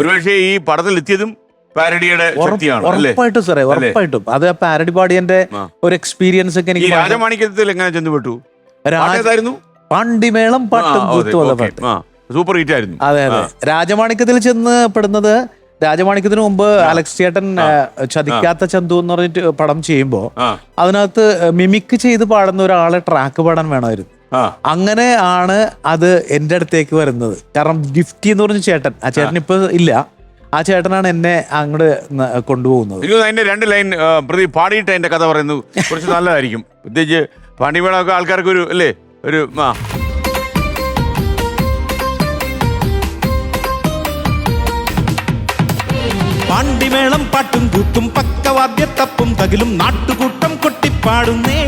ഒരുപക്ഷെ ഈ പടത്തിൽ എത്തിയതും പാരഡിയുടെ ശക്തിയാണ്. ഉറപ്പായിട്ടും സാറേ, ഉറപ്പായിട്ടും. അത് പാരഡി പാടിയന്റെ ഒരു എക്സ്പീരിയൻസ് ഒക്കെ എനിക്ക്. രാജമാണിക്യത്തിൽ എങ്ങനെ ചെന്നുപെട്ടു? പാണ്ടിമേളം പാട്ടും പാട്ട് സൂപ്പർ ഹിറ്റ് ആയിരുന്നു. അതെ അതെ. രാജമാണിക്യത്തിൽ ചെന്ന് പെടുന്നത്, രാജമാണിക്യത്തിന് മുമ്പ് അലക്സ് ചേട്ടൻ ചതിക്കാത്ത ചന്തു എന്ന് പറഞ്ഞിട്ട് പടം ചെയ്യുമ്പോ അതിനകത്ത് മിമിക് ചെയ്ത് പാടുന്ന ഒരാളെ ട്രാക്ക് പാടാൻ വേണമായിരുന്നു. അങ്ങനെ ആണ് അത് എന്റെ അടുത്തേക്ക് വരുന്നത്. കാരണം ഗിഫ്റ്റി എന്ന് പറഞ്ഞ ചേട്ടൻ, ആ ചേട്ടൻ ഇപ്പൊ ഇല്ല, ആ ചേട്ടനാണ് എന്നെ അങ്ങോട്ട് കൊണ്ടുപോകുന്നത്. അതിന്റെ 2 ലൈൻ പ്രതി പാടിയിട്ട് എന്റെ കഥ പറയുന്നത് കുറച്ച് നല്ലതായിരിക്കും. പ്രത്യേകിച്ച് പാണ്ടിമേളമൊക്കെ ആൾക്കാർക്ക് ഒരു അല്ലേ ഒരു പാണ്ടിമേളം പാട്ടും കൂത്തും പക്കവാദ്യത്തപ്പും തകിലും നാട്ടുകൂട്ടം കൊട്ടിപ്പാടുന്നേ.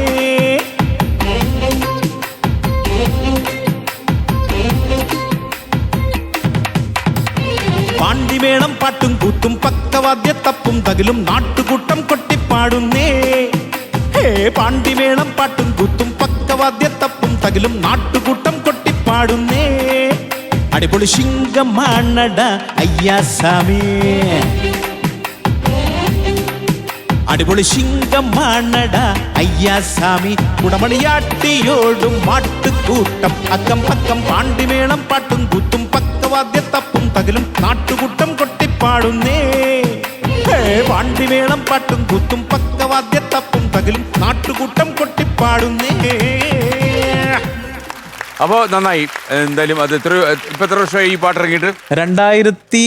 പാണ്ടിമേളം പാട്ടും കൂത്തും പക്കവാദ്യത്തപ്പും തകിലും നാട്ടുകൂട്ടം കൊട്ടിപ്പാടുന്നേ. ഹേ പാണ്ടിമേളം പാട്ടും കൂത്തും പക്കവാദ്യത്തപ്പും തകിലും നാട്ടുകൂട്ടം കൊട്ടിപ്പാടുന്നേ. അടിപൊളി ശിങ്കമാണട അയ്യാസാമി, അടിപൊളി ശിങ്കമാണട അയ്യാസാമി. കുടമണിയാട്ടിയോടും മാട്ടുകൂട്ടം അക്കം പക്കം. പാണ്ടിമേളം പാട്ടും കൂത്തും പക്കവാദ്യത്തപ്പും തകിലും നാട്ടുകൂട്ടം കൊട്ടിപ്പാടുന്നേ. പാണ്ടിമേളം പാട്ടും കൂത്തും പക്കവാദ്യത്തപ്പും തകിലും നാട്ടുകൂട്ടം കൊട്ടിപ്പാടുന്നേ. അപ്പോ നന്നായി. എന്തായാലും അത് എത്ര വർഷമായി ഈ പാട്ട് ഇറങ്ങിയിട്ട്? 2003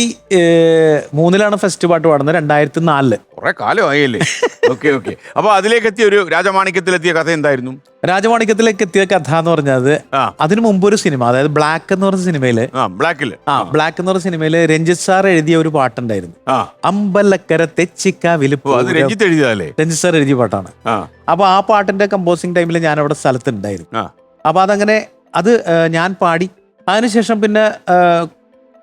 ഫസ്റ്റ് പാട്ട് പാടുന്നത്, 2004. കുറെ കാലമായല്ലേ? Okay okay. അപ്പൊ അതിലേക്ക് എത്തിയ ഒരു രാജമാണിക്യത്തിലെത്തിയ കഥ എന്തായിരുന്നു? രാജമാണിക്യത്തിലേക്ക് എത്തിയ കഥ എന്ന് പറഞ്ഞത്, അതിനു മുമ്പ് ഒരു സിനിമ, അതായത് ബ്ലാക്ക് എന്ന് പറഞ്ഞ സിനിമയില്, ബ്ലാക്ക് എന്ന് പറഞ്ഞ സിനിമയില് രഞ്ജിത്ത് സാർ എഴുതിയ ഒരു പാട്ടുണ്ടായിരുന്നു. അമ്പലക്കര തെച്ചിക്കാവില്. രഞ്ജിത്ത് എഴുതിയതല്ലേ? രഞ്ജിത്ത് സാർ എഴുതിയ പാട്ടാണ്. അപ്പൊ ആ പാട്ടിന്റെ കമ്പോസിംഗ് ടൈമിൽ ഞാൻ അവിടെ സ്ഥലത്തുണ്ടായിരുന്നു. അപ്പൊ അതങ്ങനെ അത് ഞാൻ പാടി. അതിനുശേഷം പിന്നെ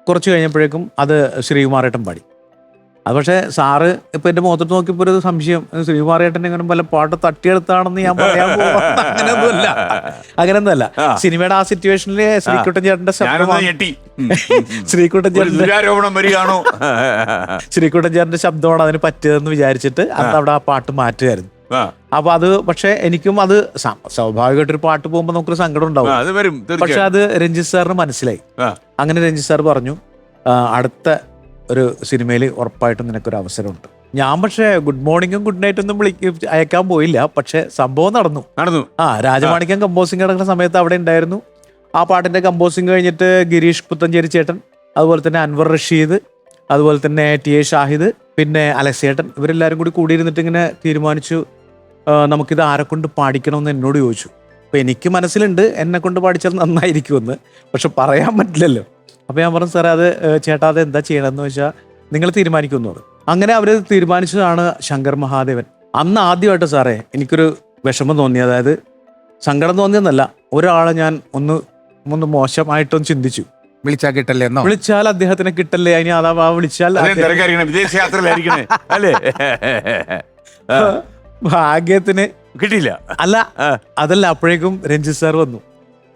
കുറച്ച് കഴിഞ്ഞപ്പോഴേക്കും അത് ശ്രീകുമാരേട്ടൻ പാടി. അത് പക്ഷേ സാറ് ഇപ്പൊ എന്റെ മുഖത്തോട്ട് നോക്കിയപ്പോ ഒരു സംശയം, ശ്രീകുമാരേട്ടൻ എങ്ങനെ പല പാട്ട് തട്ടിയെടുത്താണെന്ന് ഞാൻ പറയാൻ പോകുന്നത്. അങ്ങനെയൊന്നുമല്ല. സിനിമയുടെ ആ സിറ്റുവേഷനില് ശ്രീകുട്ടൻ ചേട്ടന്റെ ശ്രീകുട്ടൻ ചേട്ടന്റെ ശബ്ദമാണ് അതിന് പറ്റിയതെന്ന് വിചാരിച്ചിട്ട് അന്ന് അവിടെ ആ പാട്ട് മാറ്റുമായിരുന്നു. അപ്പൊ അത് പക്ഷെ എനിക്കും അത് സ്വാഭാവികമായിട്ടൊരു പാട്ട് പോകുമ്പോ നമുക്കൊരു സങ്കടം ഉണ്ടാവും. പക്ഷെ അത് രഞ്ജിത്ത് സാറിന് മനസ്സിലായി. അങ്ങനെ രഞ്ജിത്ത് സാർ പറഞ്ഞു, അടുത്ത ഒരു സിനിമയിൽ ഉറപ്പായിട്ടും നിനക്കൊരു അവസരമുണ്ട്. ഞാൻ പക്ഷെ ഗുഡ് മോർണിംഗും ഗുഡ് നൈറ്റും ഒന്നും അയക്കാൻ പോയില്ല. പക്ഷെ സംഭവം നടന്നു. രാജമാണിക്യം കമ്പോസിംഗ് നടക്കുന്ന സമയത്ത് അവിടെ ഉണ്ടായിരുന്നു. ആ പാട്ടിന്റെ കമ്പോസിംഗ് കഴിഞ്ഞിട്ട് ഗിരീഷ് പുത്തഞ്ചേരി ചേട്ടൻ, അതുപോലെ തന്നെ അൻവർ റഷീദ്, അതുപോലെ തന്നെ ടി എ ഷാഹിദ്, പിന്നെ അലക്സ് ചേട്ടൻ, ഇവരെല്ലാവരും കൂടിയിരുന്നിട്ട് ഇങ്ങനെ തീരുമാനിച്ചു നമുക്കിത് ആരെ കൊണ്ട് പാടിക്കണമെന്ന് എന്നോട് ചോദിച്ചു. അപ്പൊ എനിക്ക് മനസ്സിലുണ്ട് എന്നെ കൊണ്ട് പാടിച്ചാൽ നന്നായിരിക്കുമെന്ന്, പക്ഷെ പറയാൻ പറ്റില്ലല്ലോ. അപ്പൊ ഞാൻ പറഞ്ഞു, സാറേ അത് ചേട്ടാ അത് എന്താ ചെയ്യണമെന്ന് വെച്ചാൽ നിങ്ങൾ തീരുമാനിക്കുന്നു. അങ്ങനെ അവര് തീരുമാനിച്ചതാണ് ശങ്കർ മഹാദേവൻ. അന്ന് ആദ്യമായിട്ട് സാറേ എനിക്കൊരു വിഷമം തോന്നി. അതായത് സങ്കടം തോന്നിയെന്നല്ല, ഒരാളെ ഞാൻ ഒന്ന് മോശമായിട്ടൊന്നും ചിന്തിച്ചു. വിളിച്ചാൽ കിട്ടല്ലേ എന്നോ? വിളിച്ചാൽ അദ്ദേഹത്തിനെ കിട്ടല്ലേ, അതിന് അതാ വിളിച്ചാൽ ഭാഗ്യത്തിന് കിട്ടിയില്ല. അല്ല അതല്ല, അപ്പോഴേക്കും രഞ്ജിത്ത് സാർ വന്നു.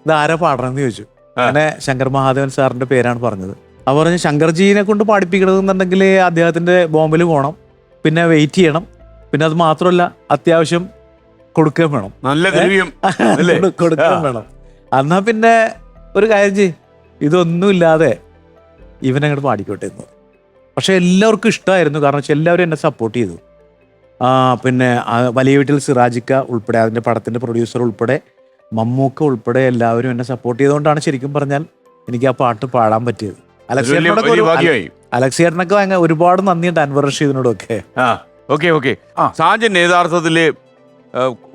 ഇത് ആരാ പാടണമെന്ന് ചോദിച്ചു. അങ്ങനെ ശങ്കർ മഹാദേവൻ സാറിന്റെ പേരാണ് പറഞ്ഞത്. അവർ പറഞ്ഞു, ശങ്കർജീനെ കൊണ്ട് പാടിപ്പിക്കണമെന്നുണ്ടെങ്കിൽ അദ്ദേഹത്തിന്റെ ബോംബിൽ പോകണം, പിന്നെ വെയിറ്റ് ചെയ്യണം, പിന്നെ അത് മാത്രമല്ല അത്യാവശ്യം കൊടുക്കുകയും വേണം, നല്ല കൊടുക്കുകയും വേണം. എന്നാ പിന്നെ ഒരു കാര്യം ചെയ്യ്, ഇതൊന്നുമില്ലാതെ ഇവനങ്ങോട്ട് പാടിക്കോട്ടെ എന്ന്. പക്ഷെ എല്ലാവർക്കും ഇഷ്ടമായിരുന്നു. കാരണം വെച്ചാൽ എല്ലാവരും എന്നെ സപ്പോർട്ട് ചെയ്തു. പിന്നെ വലിയ വീട്ടിൽ സിറാജിക്ക ഉൾപ്പെടെ, അതിൻ്റെ പടത്തിൻ്റെ പ്രൊഡ്യൂസർ ഉൾപ്പെടെ, മമ്മൂക്ക ഉൾപ്പെടെ എല്ലാവരും എന്നെ സപ്പോർട്ട് ചെയ്തുകൊണ്ടാണ് ശരിക്കും പറഞ്ഞാൽ എനിക്ക് ആ പാട്ട് പാടാൻ പറ്റിയത്. അലക്സ് ചേട്ടനൊക്കെ ഒരുപാട് നന്ദിയുണ്ട്, അൻവർ റഷീദിനോടൊക്കെ. സാജൻ യഥാർത്ഥത്തില്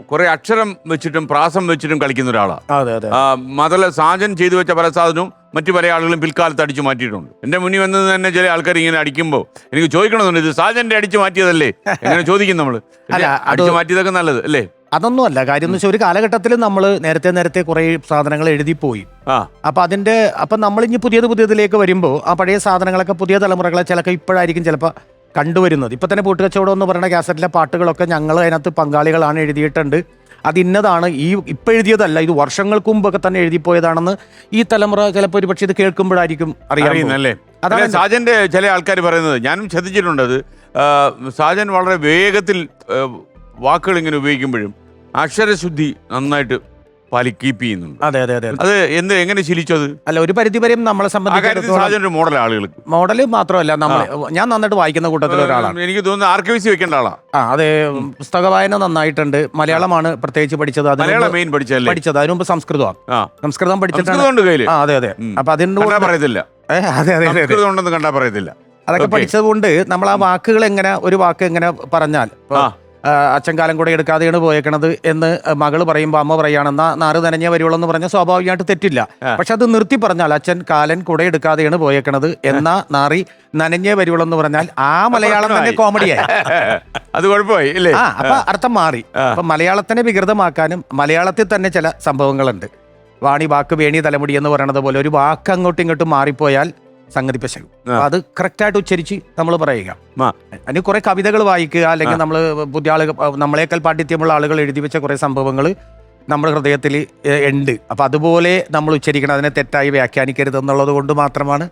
കുറെ അക്ഷരം വെച്ചിട്ടും പ്രാസം വെച്ചിട്ടും കളിക്കുന്ന ഒരാളാണ്. മാത്രമല്ല സാജൻ ചെയ്തു വെച്ച പല സാധനവും മറ്റു പല ആളുകളും പിൽക്കാലത്ത് അടിച്ചു മാറ്റിയിട്ടുണ്ട്. എന്റെ മുന്നിൽ വന്നത് തന്നെ ചില ആൾക്കാർ ഇങ്ങനെ അടിക്കുമ്പോൾ എനിക്ക് ചോദിക്കണമെന്നുണ്ട്, ഇത് സാജന്റെ അടിച്ചു മാറ്റിയതല്ലേ എങ്ങനെ ചോദിക്കും നമ്മള്. അടിച്ചു മാറ്റിയതൊക്കെ നല്ലത് അല്ലേ? അതൊന്നുമല്ല കാര്യം എന്ന് വെച്ചാൽ ഒരു കാലഘട്ടത്തിൽ നമ്മൾ നേരത്തെ കുറെ സാധനങ്ങൾ എഴുതിപ്പോയി. അപ്പൊ നമ്മളിഞ്ഞ് പുതിയതിലേക്ക് വരുമ്പോൾ ആ പഴയ സാധനങ്ങളൊക്കെ പുതിയ തലമുറകളെ ചിലപ്പോൾ ഇപ്പോഴായിരിക്കും ചിലപ്പോൾ കണ്ടുവരുന്നത്. ഇപ്പൊ തന്നെ പൂട്ടുകച്ചവടം എന്ന് പറയുന്ന കാസറ്റിലെ പാട്ടുകളൊക്കെ ഞങ്ങൾ അതിനകത്ത് പങ്കാളികളാണ്, എഴുതിയിട്ടുണ്ട്. അത് ഇന്നതാണ്, ഇപ്പം എഴുതിയതല്ല, ഇത് വർഷങ്ങൾക്ക് മുമ്പൊക്കെ തന്നെ എഴുതിപ്പോയതാണെന്ന് ഈ തലമുറ ചിലപ്പോൾ ഒരു പക്ഷേ ഇത് കേൾക്കുമ്പോഴായിരിക്കും അറിയാം. അതാണ് സാജന്റെ ചില ആൾക്കാർ പറയുന്നത്, ഞാനും ശ്രദ്ധിച്ചിട്ടുണ്ട് അത്. സാജൻ വളരെ വേഗത്തിൽ വാക്കുകൾ ഇങ്ങനെ ഉപയോഗിക്കുമ്പോഴും അക്ഷരശുദ്ധി നന്നായിട്ട് കീപ്പ് ചെയ്യുന്നുണ്ട്. അതെ അതെ അതെ. അത് എങ്ങനെ ശീലിച്ചത്? അല്ല, ഒരു പരിധിവരെയും നമ്മളെ സാജൻ ഒരു മോഡൽ ആളുകൾക്ക്. മോഡല് മാത്രമല്ല, ഞാൻ നന്നായിട്ട് വായിക്കുന്ന കൂട്ടത്തിൽ ഒരാളാണ്. എനിക്ക് തോന്നുന്നു ആർക്കൈവ്സ് വെക്കേണ്ട ആളാ. അതെ, പുസ്തക വായന നന്നായിട്ടുണ്ട്. മലയാളമാണ് പ്രത്യേകിച്ച് പഠിച്ചത്. മെയിൻ പഠിച്ചത് അതിന് മുമ്പ് സംസ്കൃതം പഠിച്ചിട്ടുണ്ട്. അതെ അതെ. അപ്പൊ അതിന്റെ പറയത്തില്ല. അതെ അതെ അതെ ഉണ്ടെന്ന് കണ്ടാ പറയത്തില്ല. അതൊക്കെ പഠിച്ചത് കൊണ്ട് നമ്മൾ ആ വാക്കുകൾ എങ്ങനെ, ഒരു വാക്ക് എങ്ങനെ പറഞ്ഞാൽ, അച്ഛൻ കാലം കൂടെ എടുക്കാതെയാണ് പോയേക്കണത് എന്ന് മകള് പറയുമ്പോൾ അമ്മ പറയുകയാണെന്നാ നാറ് നനഞ്ഞേ വരുവുള്ളൂ എന്ന് പറഞ്ഞാൽ സ്വാഭാവികമായിട്ട് തെറ്റില്ല. പക്ഷെ അത് നിർത്തി പറഞ്ഞാൽ അച്ഛൻ കാലൻ കൂടെ എടുക്കാതെയാണ് പോയേക്കണത് എന്നാ നാറി നനഞ്ഞേ വരുവുള്ളൂ എന്ന് പറഞ്ഞാൽ ആ മലയാളം തന്നെ കോമഡിയായി. അത് കുഴപ്പമായി ഇല്ലേ? അപ്പൊ അർത്ഥം മാറി. അപ്പൊ മലയാളത്തിനെ വികൃതമാക്കാനും മലയാളത്തിൽ തന്നെ ചില സംഭവങ്ങളുണ്ട്. വാണി വാക്ക് വേണി തലമുടി എന്ന് പറയണത് പോലെ ഒരു വാക്ക് അങ്ങോട്ടും ഇങ്ങോട്ടും മാറിപ്പോയാൽ സംഗതി പശകും. അത് കറക്റ്റായിട്ട് ഉച്ചരിച്ച് നമ്മൾ പറയുക. അതിന് കുറെ കവിതകൾ വായിക്കുക, അല്ലെങ്കിൽ നമ്മൾ പുതിയ ആളുകൾ, നമ്മളെക്കാൾ പാണ്ഡിത്യമുള്ള ആളുകൾ എഴുതി വെച്ച കുറെ സംഭവങ്ങൾ നമ്മുടെ ഹൃദയത്തിൽ ഉണ്ട്. അപ്പൊ അതുപോലെ നമ്മൾ ഉച്ചരിക്കണം, അതിനെ തെറ്റായി വ്യാഖ്യാനിക്കരുത് എന്നുള്ളത് കൊണ്ട് മാത്രമാണ്.